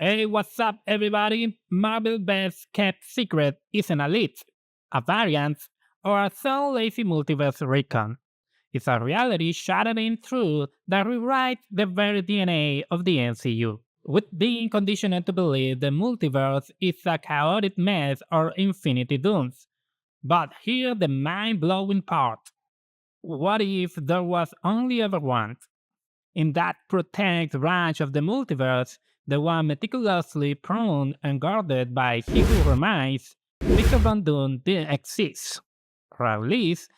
Hey, what's up, everybody? Marvel's best kept secret isn't a leak, a variant, or some lazy multiverse recon. It's a reality shattering truth that rewrites the very DNA of the MCU. With being conditioned to believe the multiverse is a chaotic mess or infinity dooms. But here's the mind blowing part. What if there was only ever one? In that protected branch of the multiverse, the one meticulously pruned and guarded by he who remains, Victor Von Doom didn't exist. Or at least,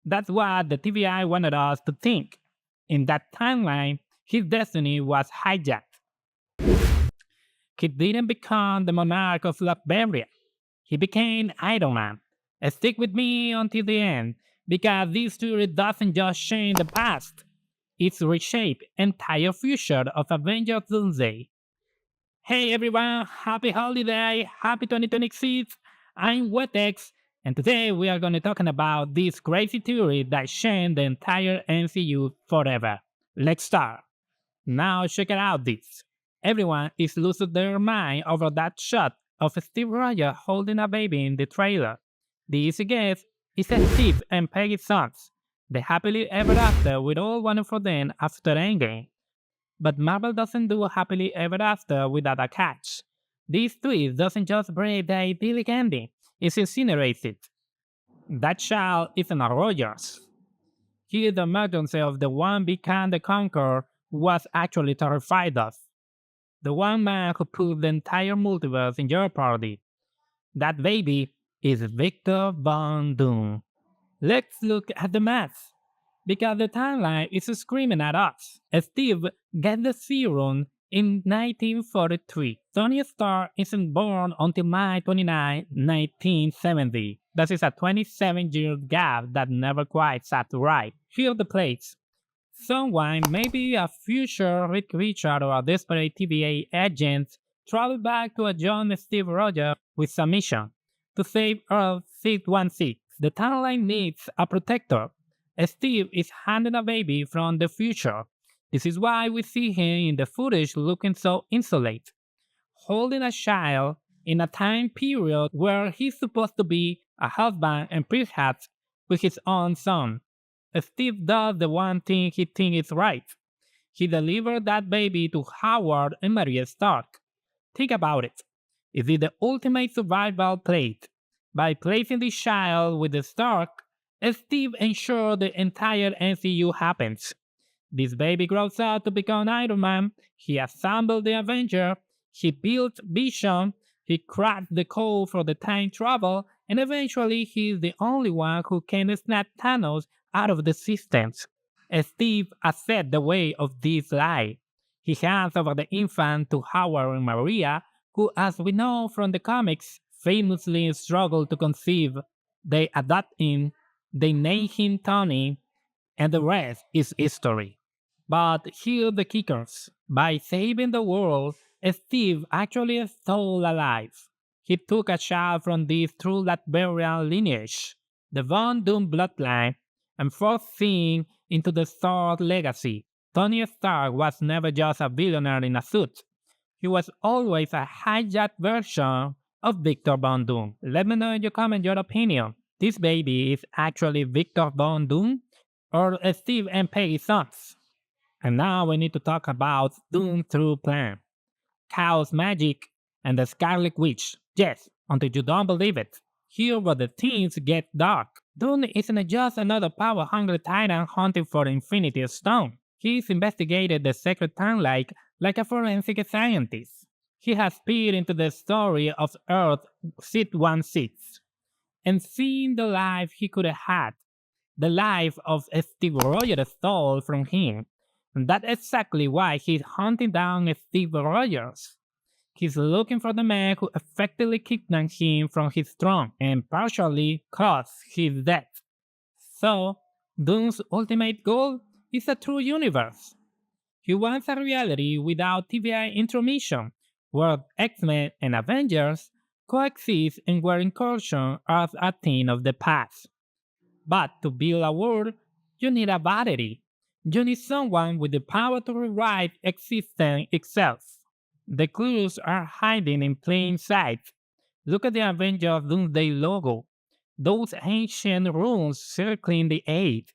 that's what the TVI wanted us to think. In that timeline, his destiny was hijacked. He didn't become the monarch of Latveria. He became Iron Man. Stick with me until the end, because this story doesn't just change the past, it's reshaped entire future of Avengers Doomsday. Hey everyone, happy holiday, happy 2026. I'm Wetex, and today we are going to talking about this crazy theory that changed the entire MCU forever. Let's start. Now check it out this. Everyone is losing their mind over that shot of Steve Rogers holding a baby in the trailer. The easy guess is Steve and Peggy's sons. They happily ever after with all wanted for them after Endgame. But Marvel doesn't do happily ever after without a catch. This twist doesn't just break the idyllic ending, it incinerates it. That child isn't a Rogers. He is the emergency of the one became the conqueror who was actually terrified of. The one man who put the entire multiverse in jeopardy. That baby is Victor Von Doom. Let's look at the math. Because the timeline is screaming at us. Steve gets the serum in 1943. Tony Stark isn't born until May 29, 1970. That is a 27-year gap that never quite sat right. Here the plates. Someone, maybe a future Rick Richard or a desperate TVA agent, travel back to a young Steve Rogers with a mission to save Earth 616. The timeline needs a protector. Steve is handing a baby from the future. This is why we see him in the footage looking so insolate, holding a child in a time period where he's supposed to be a husband and perhaps with his own son. Steve does the one thing he thinks is right. He delivered that baby to Howard and Maria Stark. Think about it. Is it the ultimate survival plate? By placing the child with the Stark, Steve ensured the entire MCU happens. This baby grows up to become Iron Man, he assembled the Avengers, he built Vision, he cracked the code for the time travel, and eventually he is the only one who can snap Thanos out of the systems. Steve accepts the weight of this lie. He hands over the infant to Howard and Maria, who, as we know from the comics, famously struggle to conceive. They adopt him, they name him Tony, and the rest is history. But here the kickers. By saving the world, Steve actually stole a life. He took a child from this true Latvian lineage, the Von Doom bloodline, and forced him into the Stark legacy. Tony Stark was never just a billionaire in a suit. He was always a hijacked version of Victor Von Doom. Let me know in your comment your opinion. This baby is actually Victor Von Doom or Steve and Peggy's sons. And now we need to talk about Doom's true plan. Chaos magic and the Scarlet Witch. Yes, until you don't believe it. Here where the things get dark. Doom isn't just another power-hungry titan hunting for Infinity Stone. He's investigated the sacred timeline like a forensic scientist. He has peered into the story of Earth 616 and seen the life he could have had, the life of Steve Rogers stole from him. And that's exactly why he's hunting down Steve Rogers. He's looking for the man who effectively kidnapped him from his throne and partially caused his death. So, Doom's ultimate goal is a true universe. He wants a reality without TVA intermission, where X-Men and Avengers coexist and where incursion are a thing of the past. But to build a world, you need a battery. You need someone with the power to rewrite existence itself. The clues are hiding in plain sight. Look at the Avengers Doomsday logo. Those ancient runes circling the 8.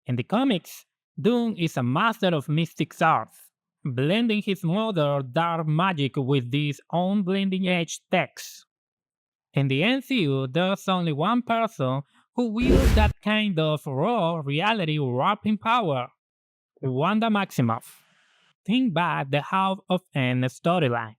In the comics, Doom is a master of mystic arts, blending his modern dark magic with these unblending edge texts. In the MCU, there's only one person who wields that kind of raw reality warping power: Wanda Maximoff. Think back the Half of N storyline.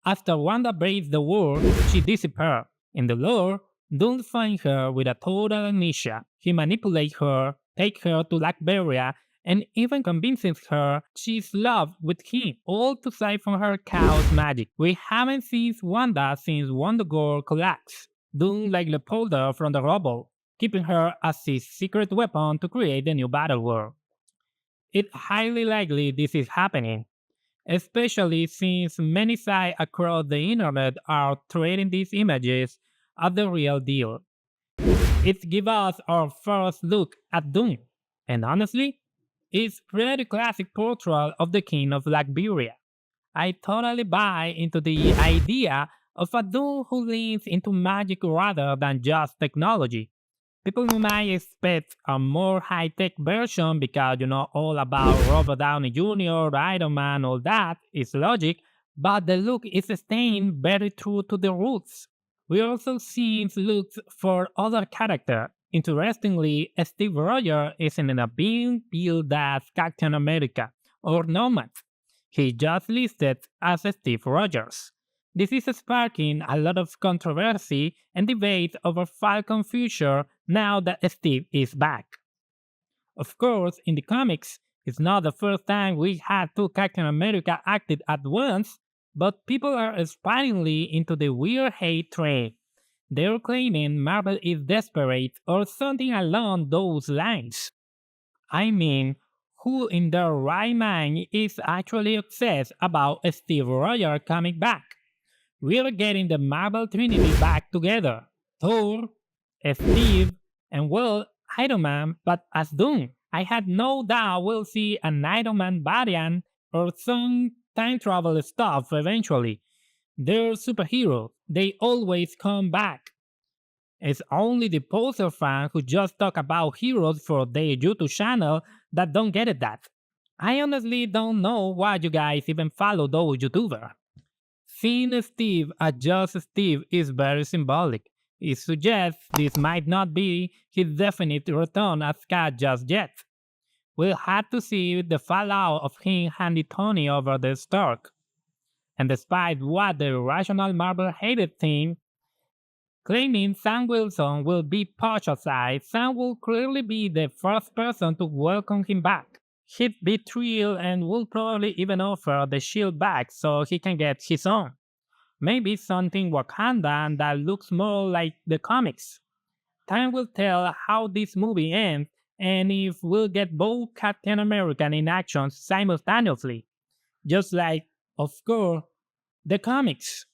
After Wanda breaks the world, she disappears. In the lore, Doom finds her with a total amnesia. He manipulates her, takes her to Latveria, and even convinces her she's in love with him, all to siphon her chaos magic. We haven't seen Wanda since Wonder Girl collapsed. Doom like Leopoldo from the rubble, keeping her as his secret weapon to create the new battle world. It's highly likely this is happening, especially since many sites across the internet are treating these images as the real deal. It gives us our first look at Doom, and honestly, it's pretty classic portrayal of the King of Latveria. I totally buy into the idea of a Doom who leans into magic rather than just technology. People might expect a more high-tech version because you know all about Robert Downey Jr., Iron Man, all that is logic, but the look is staying very true to the roots. We also see looks for other characters. Interestingly, Steve Rogers isn't being billed as Captain America or Nomad. He just listed as Steve Rogers. This is sparking a lot of controversy and debate over Falcon's future now that Steve is back. Of course, in the comics, it's not the first time we had two Captain America acted at once, but people are spirally into the weird hate train. They're claiming Marvel is desperate or something along those lines. I mean, who in their right mind is actually obsessed about Steve Rogers coming back? We're getting the Marvel Trinity back together: Thor, Steve, and well, Iron Man, but as Doom. I had no doubt we'll see an Iron Man variant or some time travel stuff eventually. They're superheroes, they always come back. It's only the poser fans who just talk about heroes for their YouTube channel that don't get it that. I honestly don't know why you guys even follow those YouTubers. Seeing Steve as just Steve is very symbolic. It suggests this might not be his definite return as Cat just yet. We'll have to see the fallout of him handing Tony over the Stark. And despite what the irrational Marvel hated team claiming Sam Wilson will be ostracized, Sam will clearly be the first person to welcome him back. He'd be thrilled and will probably even offer the shield back so he can get his own. Maybe something Wakandan that looks more like the comics. Time will tell how this movie ends and if we'll get both Captain America in action simultaneously. Just like, of course, the comics.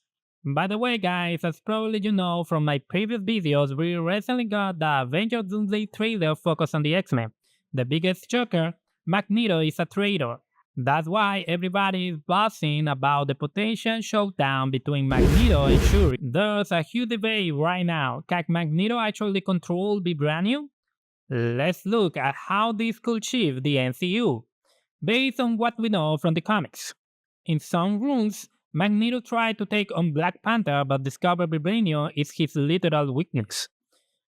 By the way guys, as probably you know from my previous videos, we recently got the Avengers Doomsday trailer focused on the X-Men. The biggest shocker, Magneto is a traitor. That's why everybody is buzzing about the potential showdown between Magneto and Shuri. There's a huge debate right now. Can Magneto actually control Vibranium? Let's look at how this could shift the MCU, based on what we know from the comics. In some rooms, Magneto tried to take on Black Panther but discovered Vibranium is his literal weakness.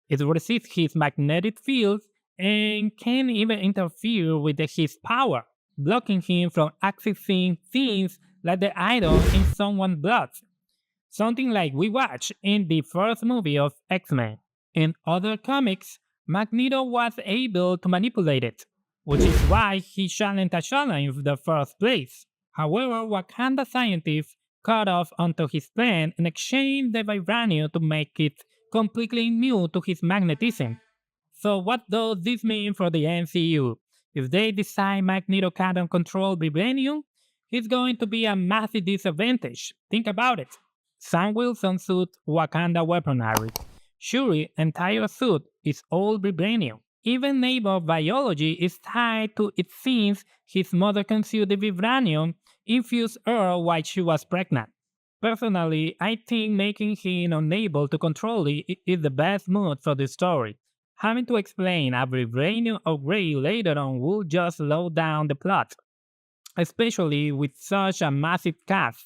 It resists his magnetic field and can even interfere with his power, blocking him from accessing things like the iron in someone's blood. Something like we watched in the first movie of X-Men. In other comics, Magneto was able to manipulate it, which is why he challenged T'Challa in the first place. However, Wakanda scientists cut off onto his plan and exchanged the vibranium to make it completely immune to his magnetism. So what does this mean for the MCU? If they decide Magneto can't control vibranium, it's going to be a massive disadvantage. Think about it. Sam Wilson's suit, Wakanda weaponry. Shuri's entire suit is all vibranium. Even neighbor biology is tied to it since his mother consumed the vibranium infused her while she was pregnant. Personally, I think making him unable to control it is the best move for the story. Having to explain every brain upgrade later on will just slow down the plot, especially with such a massive cast.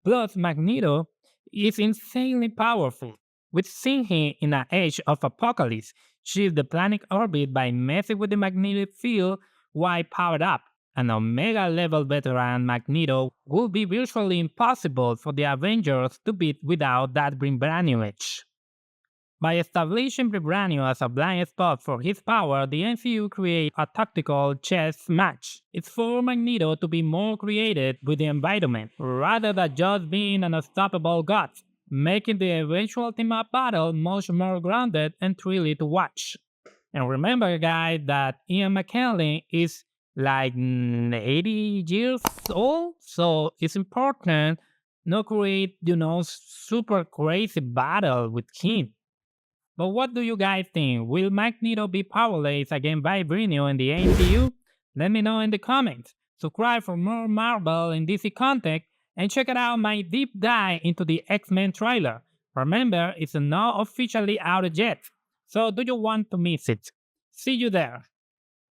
Plus, Magneto is insanely powerful. We've seen him in an age of apocalypse shift the planet orbit by messing with the magnetic field while powered up. An Omega level veteran Magneto would be virtually impossible for the Avengers to beat without that vibranium edge. By establishing Vibranium as a blind spot for his power, the MCU creates a tactical chess match. It's for Magneto to be more creative with the environment, rather than just being an unstoppable god, making the eventual team-up battle much more grounded and thrilling to watch. And remember, guys, that Ian McKellen is like 80 years old, so it's important not create, super crazy battle with him. But what do you guys think? Will Magneto be powerless against Vibranium in the MCU? Let me know in the comments. Subscribe for more Marvel and DC content, and check out my deep dive into the X-Men trailer. Remember, it's not officially out yet, so do you want to miss it? See you there!